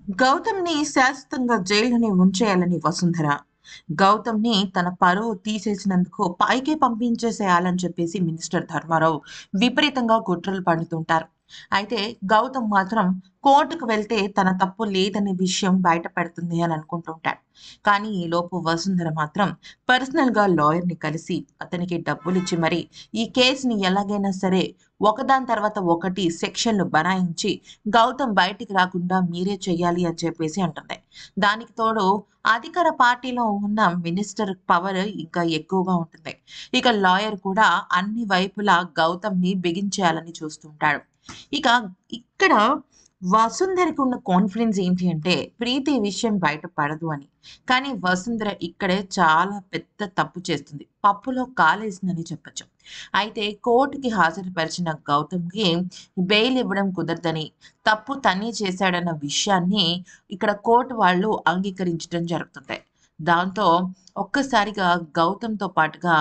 గౌతమ్‌ని శాశ్వతంగా జైల్లోనే ఉంచేయాలని వసుంధర. గౌతమ్‌ని తన పరువు తీసేసినందుకు పైకే పంపించేసేయాలని చెప్పేసి మినిస్టర్ ధర్మారావు విపరీతంగా కుట్రలు పన్నుతుంటారు. అయితే గౌతమ్ మాత్రం కోర్టుకు వెళ్తే తన తప్పు లేదనే విషయం బయట పడుతుంది అని అనుకుంటుంటాడు. కానీ ఈలోపు వసుంధర మాత్రం పర్సనల్‌గా లాయర్‌ని కలిసి అతనికి డబ్బులిచ్చి మరి ఈ కేస్‌ని ఎలాగైనా సరే ఒకదాని తర్వాత ఒకటి సెక్షన్‌లు బనాయించి గౌతమ్ బయటికి రాకుండా మీరే చెయ్యాలి అని చెప్పేసి అంటుంది. దానికి తోడు అధికార పార్టీలో ఉన్న మినిస్టర్ పవర్ ఇంకా ఎక్కువగా ఉంటుంది. ఇక లాయర్ కూడా అన్ని వైపులా గౌతమ్‌ని బిగించేయాలని చూస్తుంటాడు. ఇక ఇక్కడ వసుంధరకి ఉన్న కాన్ఫిడెన్స్ ఏంటి అంటే ప్రీతి విషయం బయట పడదు అని. కానీ వసుంధర ఇక్కడే చాలా పెద్ద తప్పు చేస్తుంది. పప్పులో కాలేసిందని చెప్పొచ్చు. అయితే కోర్టుకి హాజరుపరిచిన గౌతమ్‌కి బెయిల్ ఇవ్వడం కుదరదని, తప్పు తనే చేశాడన్న విషయాన్ని ఇక్కడ కోర్టు వాళ్ళు అంగీకరించడం జరుగుతుంది. దాంతో ఒక్కసారిగా గౌతమ్‌తో పాటుగా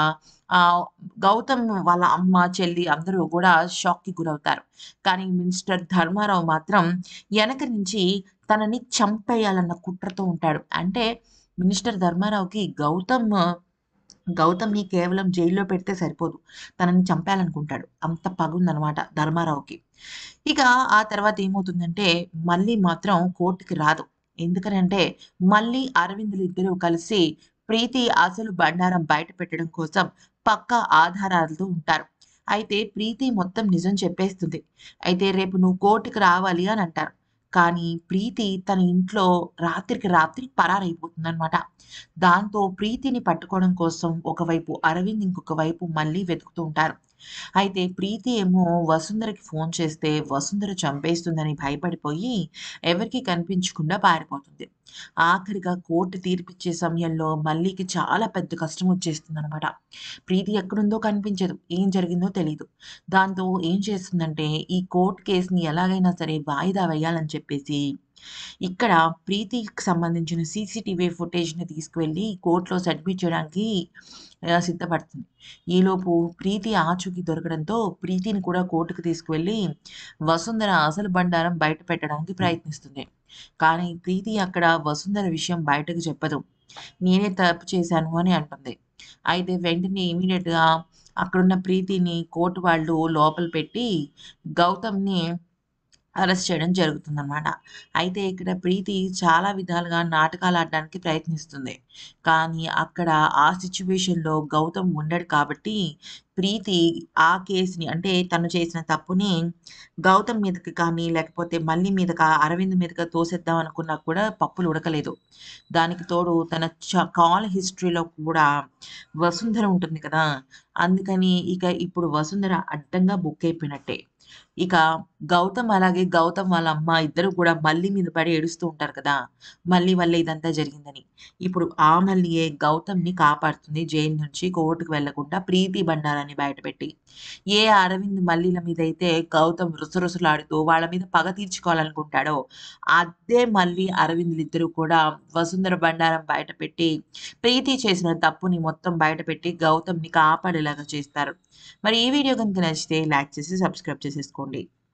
ఆహ్, గౌతమ్ వాళ్ళ అమ్మ, చెల్లి అందరూ గూడా షాక్‌కి గురవుతారు. కానీ మినిస్టర్ ధర్మారావు మాత్రం ఎనక నుంచి తనని చంపేయాలన్న కుట్రతో ఉంటాడు. అంటే మినిస్టర్ ధర్మారావుకి గౌతమ్‌ని కేవలం జైల్‌లో పెడితే సరిపోదు. తనని చంపేయాలనుకుంటాడు. అంత పగుందనమాట ధర్మారావుకి. ఇక ఆ తర్వాత ఏమవుతుందంటే, మళ్ళీ మాత్రం కోర్ట్‌కి రాదు. ఎందుకనంటే, మళ్ళీ అరవిందులిద్దరూ కలిసి ప్రీతి అసలు బండారం బయట పెట్టడం కోసం పక్కా ఆధారాలతో ఉంటారు. అయితే ప్రీతి మొత్తం నిజం చెప్పేస్తుంది. అయితే రేపు నువ్వు కోర్ట్‌కి రావాలి అని అంటారు. కానీ ప్రీతి తన ఇంట్లో రాత్రికి రాత్రి పరారైపోతుందనమాట. దాంతో ప్రీతిని పట్టుకోవడం కోసం ఒకవైపు అరవింద్, ఇంకొక వైపు మళ్ళీ వెతుకుతూ ఉంటారు. అయితే ప్రీతి ఏమో వసుంధరకి ఫోన్ చేస్తే వసుంధర చంపేస్తుందని భయపడిపోయి ఎవరికీ కనిపించకుండా పారిపోతుంది. ఆఖరిగా కోర్టు తీర్పిచ్చే సమయంలో మల్లికి చాలా పెద్ద కష్టం వచ్చేస్తుందనమాట. ప్రీతి ఎక్కడుందో కనిపించదు. ఏం జరిగిందో తెలీదు. దాంతో ఏం చేస్తుందంటే ఈ కోర్ట్ కేస్‌ని ఎలాగైనా సరే వాయిదా వేయాలని చెప్పేసి ఇక్కడ ప్రీతికి సంబంధించిన సీసీటీవీ ఫుటేజ్‌ని తీసుకువెళ్ళి కోర్ట్‌లో సబ్మిట్ చేయడానికి సిద్ధపడుతుంది. ఈలోపు ప్రీతి ఆచూకీ దొరకడంతో ప్రీతిని కూడా కోర్టుకి తీసుకువెళ్ళి వసుంధర అసలు బండారం బయట పెట్టడానికి ప్రయత్నిస్తుంది. కానీ ప్రీతి అక్కడ వసుంధర విషయం బయటకు చెప్పదు. నేనే తప్పు చేశాను అని అంటుంది. అయితే వెంటనే ఇమ్మీడియేట్‌గా అక్కడున్న ప్రీతిని కోర్ట్ వాళ్ళు లోపల పెట్టి గౌతమ్‌ని అరెస్ట్ చేయడం జరుగుతుందనమాట. అయితే ఇక్కడ ప్రీతి చాలా విధాలుగా నాటకాలాడడానికి ప్రయత్నిస్తుంది. కానీ అక్కడ ఆ సిట్యుయేషన్‌లో గౌతమ్ ఉండడు కాబట్టి ప్రీతి ఆ కేస్‌ని అంటే తను చేసిన తప్పుని గౌతమ్ మీదకి కానీ, లేకపోతే మల్లి మీదకా, అరవింద్ మీదకా తోసేద్దాం అనుకున్నా కూడా పప్పులు ఉడకలేదు. దానికి తోడు తన కాల్ హిస్టరీలో కూడా వసుంధర ఉంటుంది కదా! అందుకని ఇక ఇప్పుడు వసుంధర అడ్డంగా బుక్ అయిపోయినట్టే. ఇక గౌతమ్ వాళ్ళ అమ్మ ఇద్దరు కూడా మల్లి మీద పడి ఏడుస్తూ ఉంటారు కదా! మల్లి వల్లే ఇదంతా జరిగిందని. ఇప్పుడు ఆ మల్లియే గౌతమ్‌ని కాపాడుతుంది జైలు నుంచి కోర్ట్‌కి వెళ్ళకుండా ప్రీతి బండారాన్ని బయటపెట్టి. ఏ అరవింద్ మల్లిల మీదైతే గౌతమ్ రుసరుసలాడుతూ వాళ్ళ మీద పగ తీర్చుకోవాలనుకుంటాడో, అదే మల్లి, అరవింద్‌లిద్దరూ కూడా వసుంధర బండారం బయటపెట్టి, ప్రీతి చేసిన తప్పుని మొత్తం బయటపెట్టి గౌతమ్‌ని కాపాడేలాగా చేస్తారు. మరి ఈ వీడియో గనుక నచ్చితే లైక్ చేసి సబ్స్క్రైబ్ చేసేసుకోండి.